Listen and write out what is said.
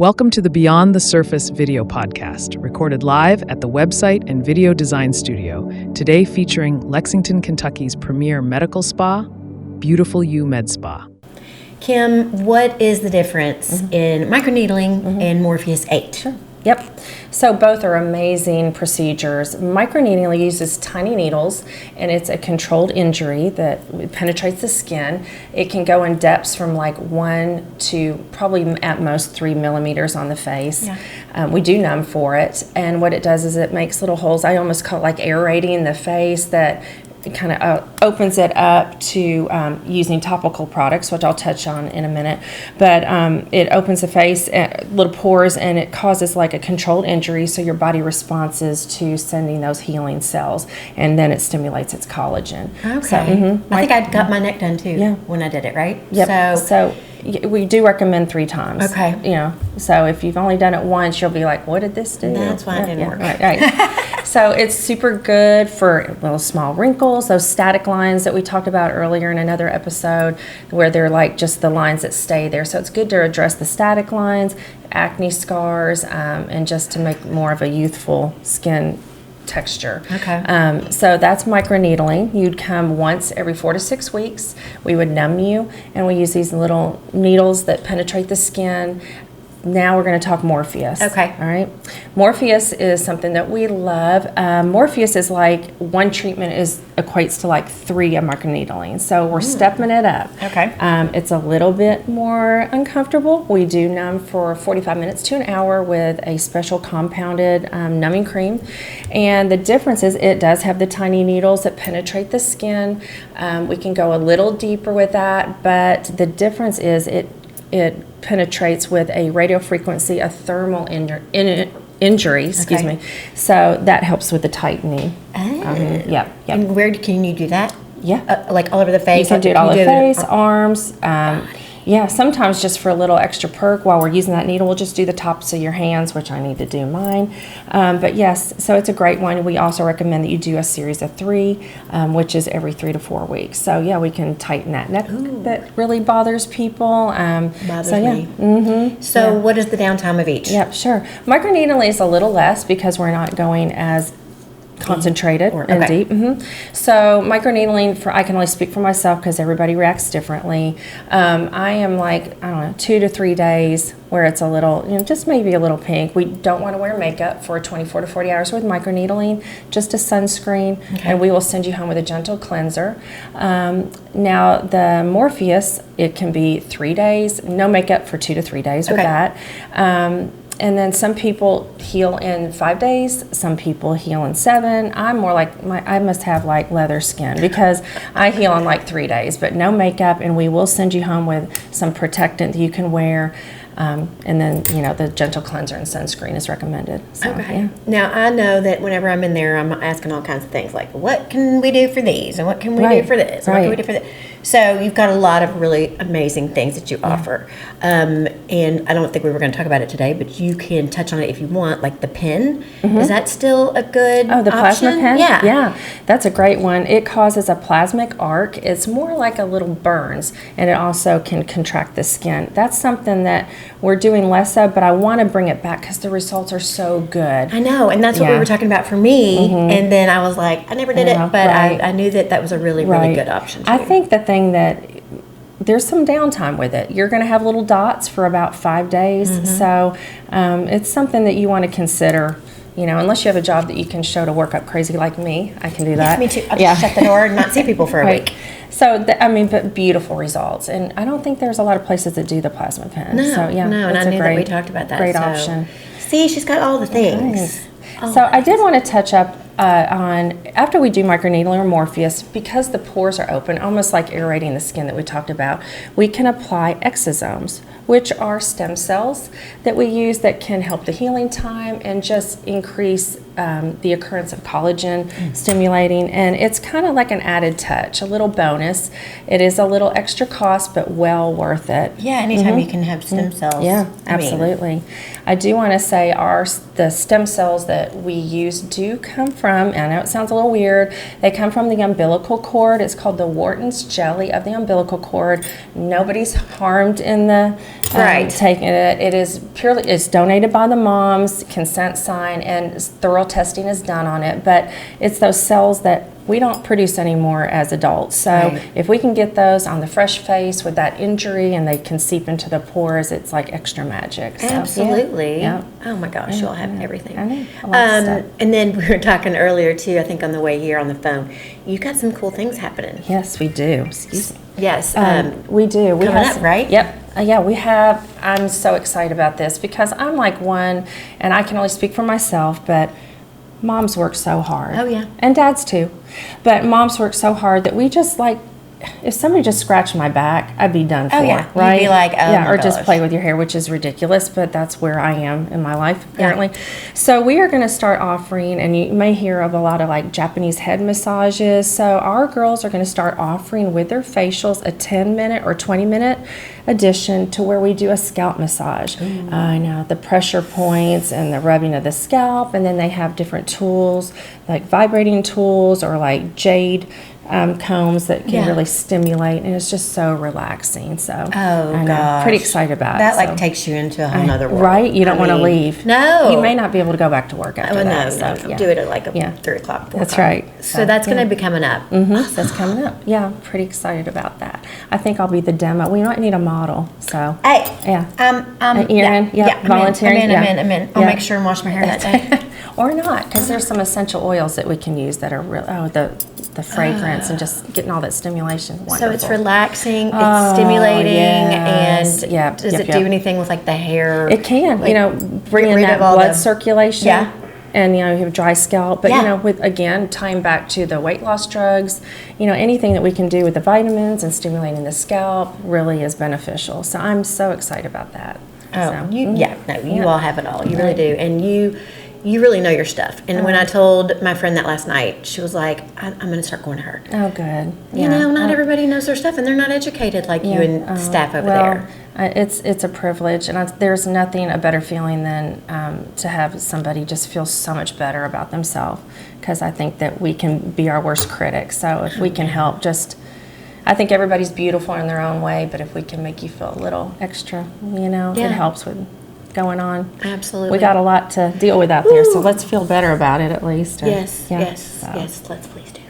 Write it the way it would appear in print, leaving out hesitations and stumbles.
Welcome to the Beyond the Surface video podcast, recorded live at the website and video design studio, today featuring Lexington, Kentucky's premier medical spa, Beautiful You Med Spa. Kim, what is the difference in microneedling and Morpheus8? Sure. Yep. So both are amazing procedures. Microneedling uses tiny needles, and it's a controlled injury that penetrates the skin. It can go in depths from like 1 to probably at most 3 millimeters on the face. Yeah. We do numb for it, and what it does is it makes little holes. I almost call it like aerating the face, that it kind of opens it up to using topical products, which I'll touch on in a minute. But it opens the face, little pores, and it causes like a controlled injury, so your body responds to sending those healing cells, and then it stimulates its collagen. Okay. So, I think I got my neck done too when I did it, right? Yep. So we do recommend 3 times. Okay. You know, so if you've only done it once, you'll be like, what did this do? That's why it didn't work. Right. So it's super good for little small wrinkles, those static lines that we talked about earlier in another episode, where they're like just the lines that stay there. So it's good to address the static lines, acne scars, and just to make more of a youthful skin texture. Okay. So that's microneedling. You'd come once every 4 to 6 weeks. We would numb you, and we use these little needles that penetrate the skin. Now we're going to talk Morpheus. Okay. All right. Morpheus is something that we love. Morpheus is like one treatment equates to like 3 of microneedling. So we're stepping it up. Okay. It's a little bit more uncomfortable. We do numb for 45 minutes to an hour with a special compounded numbing cream. And the difference is it does have the tiny needles that penetrate the skin. We can go a little deeper with that, but the difference is it penetrates with a radio frequency, a thermal injury, excuse me. So that helps with the tightening. Yep. And where can you do that? Yeah. Like all over the face? You can do it all over the face, arms. Yeah, sometimes just for a little extra perk while we're using that needle, we'll just do the tops of your hands, which I need to do mine. But yes, so it's a great one. We also recommend that you do a series of 3, which is every 3 to 4 weeks. So yeah, we can tighten that neck that really bothers people. Bothers me. So what is the downtime of each? Yep, sure. Microneedling is a little less because we're not going as concentrated and deep. So microneedling, I can only speak for myself because everybody reacts differently. I am like, I don't know, 2 to 3 days where it's a little, just maybe a little pink. We don't want to wear makeup for 24 to 40 hours with microneedling, just a sunscreen, and we will send you home with a gentle cleanser. Now the Morpheus, it can be 3 days, no makeup for 2 to 3 days with that. And then some people heal in 5 days, some people heal in 7. I'm more like, I must have like leather skin because I heal in like 3 days, but no makeup, and we will send you home with some protectant that you can wear. And then, the gentle cleanser and sunscreen is recommended. So, yeah. Now, I know that whenever I'm in there, I'm asking all kinds of things like, what can we do for these? And what can we do for this? And what can we do for that? So you've got a lot of really amazing things that you offer. And I don't think we were going to talk about it today, but you can touch on it if you want, like the pen. Is that still a good the plasma option? pen? Yeah. Yeah, that's a great one. It causes a plasmic arc. It's more like a little burns, and it also can contract the skin. That's something that we're doing less of, but I want to bring it back because the results are so good. I know, and that's what we were talking about for me. And then I was like, I never did it, but I knew that was a really, really good option too. I think the thing that there's some downtime with it. You're going to have little dots for about 5 days, so it's something that you want to consider. Unless you have a job that you can show to work up crazy like me, I can do that. Me too. I'll just shut the door and not see people for a week. So, but beautiful results. And I don't think there's a lot of places that do the plasma pen. No, so, yeah, and I knew that we talked about that. Great option. See, she's got all the things. I did want to touch up on, after we do microneedling or Morpheus, because the pores are open, almost like aerating the skin that we talked about, we can apply exosomes, which are stem cells that we use that can help the healing time and just increase the occurrence of collagen stimulating. And it's kind of like an added touch, a little bonus. It is a little extra cost, but well worth it. Yeah, anytime you can have stem cells. Yeah, absolutely. I do want to say the stem cells that we use do come from, I know it sounds a little weird, they come from the umbilical cord. It's called the Wharton's jelly of the umbilical cord. Nobody's harmed in the taking it. It is purely, it's donated by the moms, consent sign, and thorough testing is done on it. But it's those cells that we don't produce anymore as adults. So if we can get those on the fresh face with that injury and they can seep into the pores, it's like extra magic. So, absolutely. Yeah. Oh my gosh, you'll have everything. I know. A lot of stuff. And then we were talking earlier too, I think on the way here on the phone, you got some cool things happening. Yes, we do. Excuse me. Yes. We do. We coming have, up, right? Yep. Yeah, we have. I'm so excited about this because I'm like one, and I can only speak for myself, but moms work so hard. Oh, yeah. And dads too. But moms work so hard that we just like, if somebody just scratched my back, I'd be done for. Oh, yeah. Right? You'd be like, oh, yeah, my or just gosh. play with your hair, which is ridiculous, but that's where I am in my life, apparently. Yeah. So we are going to start offering, and you may hear of a lot of like Japanese head massages. So our girls are going to start offering with their facials a 10-minute or 20-minute addition to where we do a scalp massage. I know the pressure points and the rubbing of the scalp, and then they have different tools like vibrating tools or like jade combs that can really stimulate, and it's just so relaxing. So I'm pretty excited about that. It. Like takes you into a whole nother world, right? You don't want to leave. No, you may not be able to go back to work after that. No. Do it at like 3 o'clock. 4 That's o'clock. right. So that's going to be coming up. Awesome. That's coming up. Yeah, I'm pretty excited about that. I think I'll be the demo. We might need a model. So yeah, Erin, volunteering. I'm in. I'll make sure and wash my hair that day. Or not, because there's some essential oils that we can use that are real. The fragrance and just getting all that stimulation. Wonderful. So it's relaxing, it's stimulating, yes. and does it do anything with like the hair? It can, like, bring in that blood circulation. Yeah. And you have dry scalp, but with again tying back to the weight loss drugs, anything that we can do with the vitamins and stimulating the scalp really is beneficial. So I'm so excited about that. Oh, you all have it all. You really do, and you really know your stuff. And when I told my friend that last night, she was like, I'm going to start going to her. Oh, good. Not everybody knows their stuff, and they're not educated like you and staff over there. It's a privilege, and there's nothing a better feeling than to have somebody just feel so much better about themselves, because I think that we can be our worst critic. So if we can help I think everybody's beautiful in their own way, but if we can make you feel a little extra, it helps with going on. Absolutely. We got a lot to deal with out there, so let's feel better about it at least. Yes, let's please do.